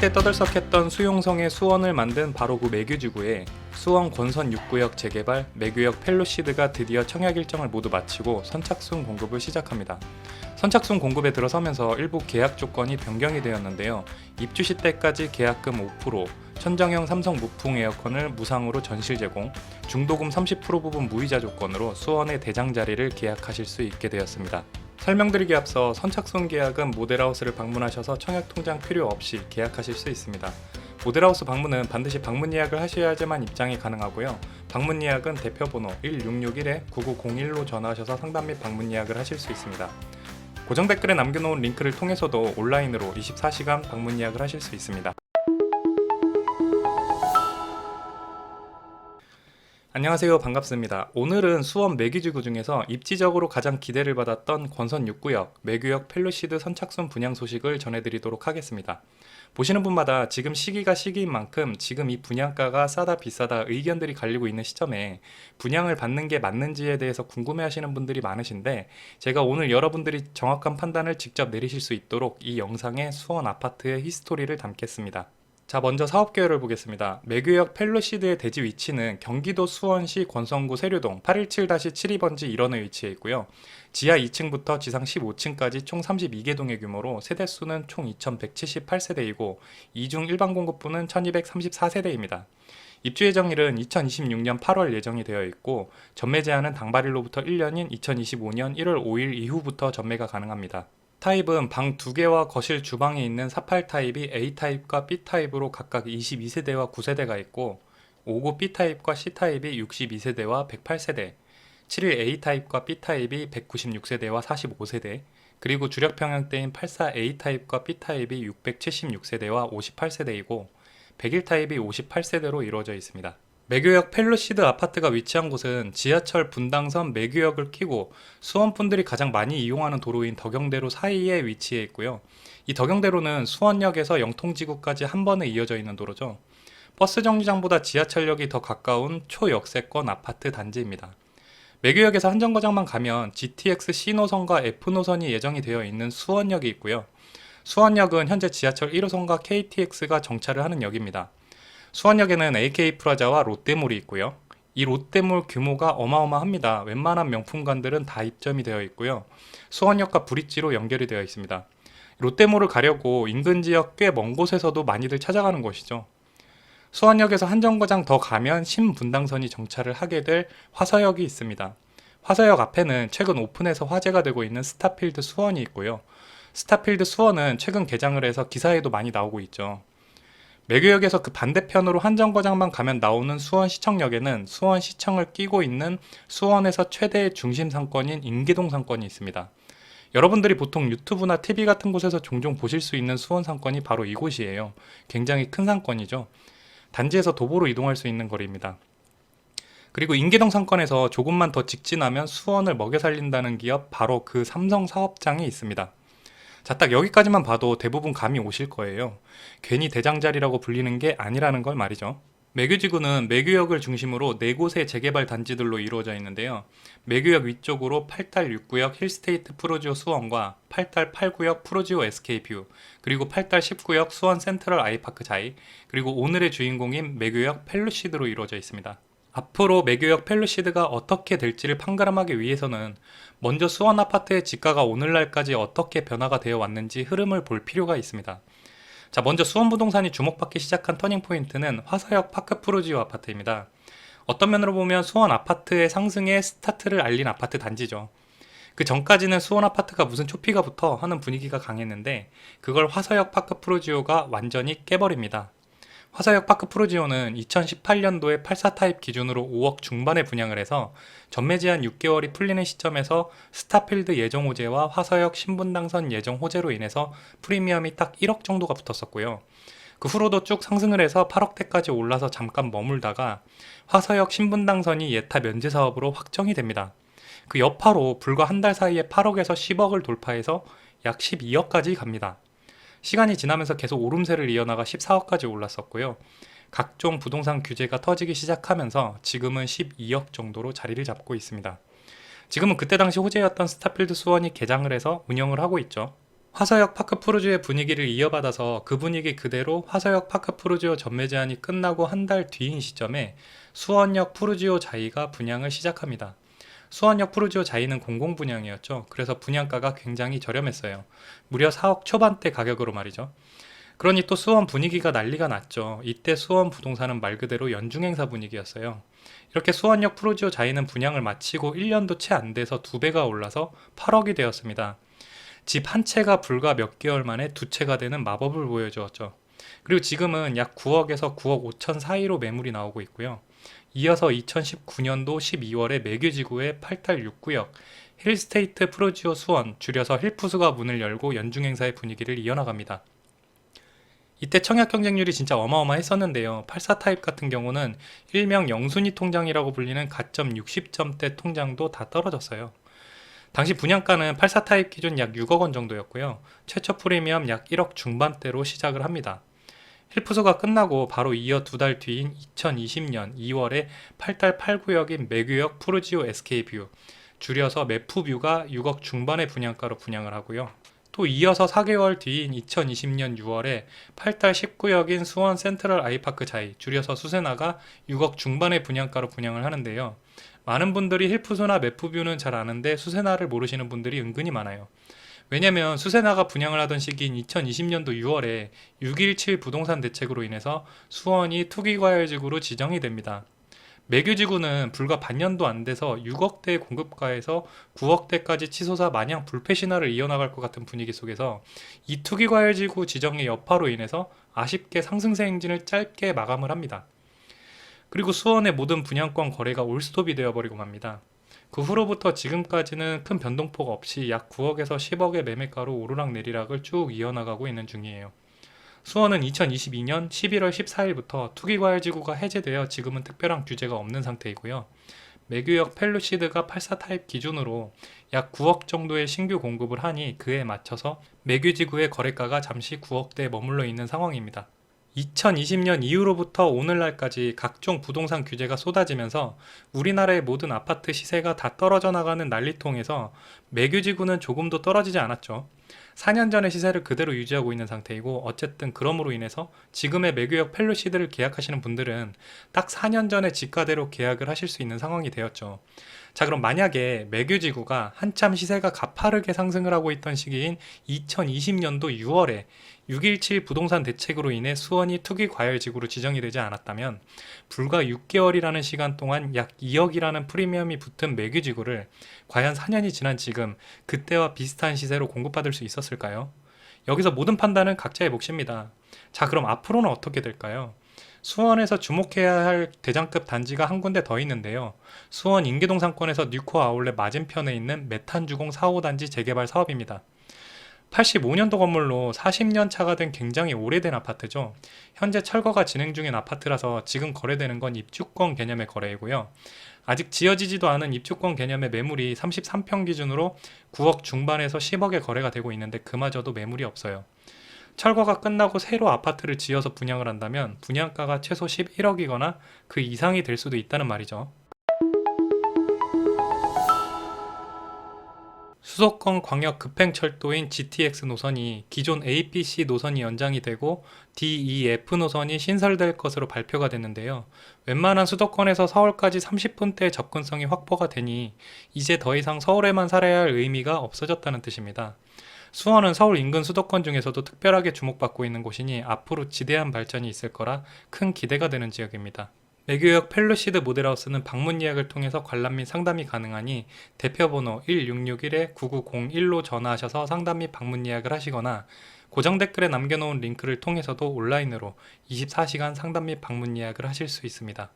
한때 떠들썩했던 수용성의 수원을 만든 바로 그 매규지구에 수원 권선 6구역 재개발, 매규역 펠로시드가 드디어 청약 일정을 모두 마치고 선착순 공급을 시작합니다. 선착순 공급에 들어서면서 일부 계약 조건이 변경이 되었는데요. 입주 시 때까지 계약금 5%, 천정형 삼성 무풍 에어컨을 무상으로 전실 제공, 중도금 30% 부분 무이자 조건으로 수원의 대장 자리를 계약하실 수 있게 되었습니다. 설명드리기에 앞서 선착순 계약은 모델하우스를 방문하셔서 청약 통장 필요 없이 계약하실 수 있습니다. 모델하우스 방문은 반드시 방문 예약을 하셔야지만 입장이 가능하고요. 방문 예약은 대표번호 1661-9901로 전화하셔서 상담 및 방문 예약을 하실 수 있습니다. 고정 댓글에 남겨놓은 링크를 통해서도 온라인으로 24시간 방문 예약을 하실 수 있습니다. 안녕하세요, 반갑습니다. 오늘은 수원 매규지구 중에서 입지적으로 가장 기대를 받았던 권선 6구역, 매규역 펠로시드 선착순 분양 소식을 전해드리도록 하겠습니다. 보시는 분마다 지금 시기가 시기인 만큼 지금 이 분양가가 싸다 비싸다 의견들이 갈리고 있는 시점에 분양을 받는 게 맞는지에 대해서 궁금해하시는 분들이 많으신데, 제가 오늘 여러분들이 정확한 판단을 직접 내리실 수 있도록 이 영상에 수원 아파트의 히스토리를 담겠습니다. 자, 먼저 사업계획을 보겠습니다. 매규역 펠로시드의 대지 위치는 경기도 수원시 권선구 세류동 817-72번지 1원에 위치해 있고요. 지하 2층부터 지상 15층까지 총 32개 동의 규모로 세대수는 총 2178세대이고 이중 일반 공급부는 1234세대입니다. 입주 예정일은 2026년 8월 예정이 되어 있고 전매 제한은 당발일로부터 1년인 2025년 1월 5일 이후부터 전매가 가능합니다. 타입은 방 2개와 거실 주방에 있는 48 타입이 A타입과 B타입으로 각각 22세대와 9세대가 있고 59 B타입과 C타입이 62세대와 108세대, 71 A타입과 B타입이 196세대와 45세대, 그리고 주력 평형대인 84 A타입과 B타입이 676세대와 58세대이고 101 타입이 58세대로 이루어져 있습니다. 매규역 펠로시드 아파트가 위치한 곳은 지하철 분당선 매규역을 끼고 수원분들이 가장 많이 이용하는 도로인 덕영대로 사이에 위치해 있고요. 이 덕영대로는 수원역에서 영통지구까지 한 번에 이어져 있는 도로죠. 버스 정류장보다 지하철역이 더 가까운 초역세권 아파트 단지입니다. 매규역에서 한 정거장만 가면 GTX C노선과 F노선이 예정이 되어 있는 수원역이 있고요. 수원역은 현재 지하철 1호선과 KTX가 정차를 하는 역입니다. 수원역에는 AK프라자와 롯데몰이 있고요. 이 롯데몰 규모가 어마어마합니다. 웬만한 명품관들은 다 입점이 되어 있고요. 수원역과 브릿지로 연결이 되어 있습니다. 롯데몰을 가려고 인근 지역 꽤 먼 곳에서도 많이들 찾아가는 곳이죠. 수원역에서 한 정거장 더 가면 신분당선이 정차를 하게 될 화서역이 있습니다. 화서역 앞에는 최근 오픈해서 화제가 되고 있는 스타필드 수원이 있고요. 스타필드 수원은 최근 개장을 해서 기사에도 많이 나오고 있죠. 매규역에서 그 반대편으로 한 정거장만 가면 나오는 수원시청역에는 수원시청을 끼고 있는 수원에서 최대의 중심 상권인 인계동 상권이 있습니다. 여러분들이 보통 유튜브나 TV 같은 곳에서 종종 보실 수 있는 수원 상권이 바로 이곳이에요. 굉장히 큰 상권이죠. 단지에서 도보로 이동할 수 있는 거리입니다. 그리고 인계동 상권에서 조금만 더 직진하면 수원을 먹여 살린다는 기업 바로 그 삼성 사업장이 있습니다. 자, 딱 여기까지만 봐도 대부분 감이 오실 거예요. 괜히 대장자리라고 불리는 게 아니라는 걸 말이죠. 매규지구는 매규역을 중심으로 4곳의 재개발 단지들로 이루어져 있는데요. 매규역 위쪽으로 8탈 6구역 힐스테이트 프로지오 수원과 8탈 8구역 프로지오 SK뷰, 그리고 8탈 10구역 수원 센트럴 아이파크 자이, 그리고 오늘의 주인공인 매규역 펠로시드로 이루어져 있습니다. 앞으로 매규역 펠로시드가 어떻게 될지를 판가름하기 위해서는 먼저 수원 아파트의 지가가 오늘날까지 어떻게 변화가 되어 왔는지 흐름을 볼 필요가 있습니다. 자, 먼저 수원부동산이 주목받기 시작한 터닝포인트는 화서역 파크 프로지오 아파트입니다. 어떤 면으로 보면 수원 아파트의 상승의 스타트를 알린 아파트 단지죠. 그 전까지는 수원 아파트가 무슨 초피가 붙어 하는 분위기가 강했는데 그걸 화서역 파크 프로지오가 완전히 깨버립니다. 화서역 파크 프로지오는 2018년도에 84타입 기준으로 5억 중반에 분양을 해서 전매 제한 6개월이 풀리는 시점에서 스타필드 예정 호재와 화서역 신분당선 예정 호재로 인해서 프리미엄이 딱 1억 정도가 붙었었고요. 그 후로도 쭉 상승을 해서 8억대까지 올라서 잠깐 머물다가 화서역 신분당선이 예타 면제 사업으로 확정이 됩니다. 그 여파로 불과 한 달 사이에 8억에서 10억을 돌파해서 약 12억까지 갑니다. 시간이 지나면서 계속 오름세를 이어나가 14억까지 올랐었고요. 각종 부동산 규제가 터지기 시작하면서 지금은 12억 정도로 자리를 잡고 있습니다. 지금은 그때 당시 호재였던 스타필드 수원이 개장을 해서 운영을 하고 있죠. 화서역 파크 푸르지오의 분위기를 이어받아서 그 분위기 그대로 화서역 파크 푸르지오 전매 제한이 끝나고 한 달 뒤인 시점에 수원역 푸르지오 자이가 분양을 시작합니다. 수원역 푸르지오 자이는 공공 분양이었죠. 그래서 분양가가 굉장히 저렴했어요. 무려 4억 초반대 가격으로 말이죠. 그러니 또 수원 분위기가 난리가 났죠. 이때 수원 부동산은 말 그대로 연중행사 분위기였어요. 이렇게 수원역 푸르지오 자이는 분양을 마치고 1년도 채 안 돼서 2배가 올라서 8억이 되었습니다. 집 한 채가 불과 몇 개월 만에 두 채가 되는 마법을 보여주었죠. 그리고 지금은 약 9억에서 9억 5천 사이로 매물이 나오고 있고요. 이어서 2019년도 12월에 매규지구의 8달 6구역 힐스테이트 푸르지오 수원 줄여서 힐푸스가 문을 열고 연중행사의 분위기를 이어나갑니다. 이때 청약 경쟁률이 진짜 어마어마했었는데요. 84 타입 같은 경우는 일명 영순위 통장이라고 불리는 가점 60점대 통장도 다 떨어졌어요. 당시 분양가는 84 타입 기준 약 6억 원 정도였고요. 최초 프리미엄 약 1억 중반대로 시작을 합니다. 힐푸소가 끝나고 바로 이어 두 달 뒤인 2020년 2월에 8달 8구역인 매규역 푸르지오 SK뷰 줄여서 매푸뷰가 6억 중반의 분양가로 분양을 하고요. 또 이어서 4개월 뒤인 2020년 6월에 8달 10구역인 수원 센트럴 아이파크 자이 줄여서 수세나가 6억 중반의 분양가로 분양을 하는데요. 많은 분들이 힐푸소나 매푸뷰는 잘 아는데 수세나를 모르시는 분들이 은근히 많아요. 왜냐면 수세나가 분양을 하던 시기인 2020년도 6월에 6.17 부동산 대책으로 인해서 수원이 투기과열지구로 지정이 됩니다. 매규지구는 불과 반년도 안 돼서 6억대 공급가에서 9억대까지 치솟아 마냥 불패 신화를 이어나갈 것 같은 분위기 속에서 이 투기과열지구 지정의 여파로 인해서 아쉽게 상승세 행진을 짧게 마감을 합니다. 그리고 수원의 모든 분양권 거래가 올스톱이 되어버리고 맙니다. 그 후로부터 지금까지는 큰 변동폭 없이 약 9억에서 10억의 매매가로 오르락내리락을 쭉 이어나가고 있는 중이에요. 수원은 2022년 11월 14일부터 투기과열지구가 해제되어 지금은 특별한 규제가 없는 상태이고요. 매규역 펠루시드가 84 타입 기준으로 약 9억 정도의 신규 공급을 하니 그에 맞춰서 매규지구의 거래가가 잠시 9억대에 머물러 있는 상황입니다. 2020년 이후로부터 오늘날까지 각종 부동산 규제가 쏟아지면서 우리나라의 모든 아파트 시세가 다 떨어져 나가는 난리통에서 매규지구는 조금도 떨어지지 않았죠. 4년 전의 시세를 그대로 유지하고 있는 상태이고 어쨌든 그럼으로 인해서 지금의 매규역 펠루시드를 계약하시는 분들은 딱 4년 전의 지가대로 계약을 하실 수 있는 상황이 되었죠. 자, 그럼 만약에 매규지구가 한참 시세가 가파르게 상승을 하고 있던 시기인 2020년도 6월에 6.17 부동산 대책으로 인해 수원이 투기과열지구로 지정이 되지 않았다면 불과 6개월이라는 시간 동안 약 2억이라는 프리미엄이 붙은 매규지구를 과연 4년이 지난 지금 그때와 비슷한 시세로 공급받을 수 있었을까요? 여기서 모든 판단은 각자의 몫입니다. 자, 그럼 앞으로는 어떻게 될까요? 수원에서 주목해야 할 대장급 단지가 한 군데 더 있는데요. 수원 인계동 상권에서 뉴코 아울렛 맞은편에 있는 메탄주공 4호 단지 재개발 사업입니다. 85년도 건물로 40년 차가 된 굉장히 오래된 아파트죠. 현재 철거가 진행 중인 아파트라서 지금 거래되는 건 입주권 개념의 거래이고요. 아직 지어지지도 않은 입주권 개념의 매물이 33평 기준으로 9억 중반에서 10억에 거래가 되고 있는데 그마저도 매물이 없어요. 철거가 끝나고 새로 아파트를 지어서 분양을 한다면 분양가가 최소 11억이거나 그 이상이 될 수도 있다는 말이죠. 수도권 광역 급행철도인 GTX 노선이 기존 APC 노선이 연장이 되고 DEF 노선이 신설될 것으로 발표가 됐는데요. 웬만한 수도권에서 서울까지 30분대의 접근성이 확보가 되니 이제 더 이상 서울에만 살아야 할 의미가 없어졌다는 뜻입니다. 수원은 서울 인근 수도권 중에서도 특별하게 주목받고 있는 곳이니 앞으로 지대한 발전이 있을 거라 큰 기대가 되는 지역입니다. 매규역 펠루시드 모델하우스는 방문 예약을 통해서 관람 및 상담이 가능하니 대표번호 1661-9901로 전화하셔서 상담 및 방문 예약을 하시거나 고정 댓글에 남겨놓은 링크를 통해서도 온라인으로 24시간 상담 및 방문 예약을 하실 수 있습니다.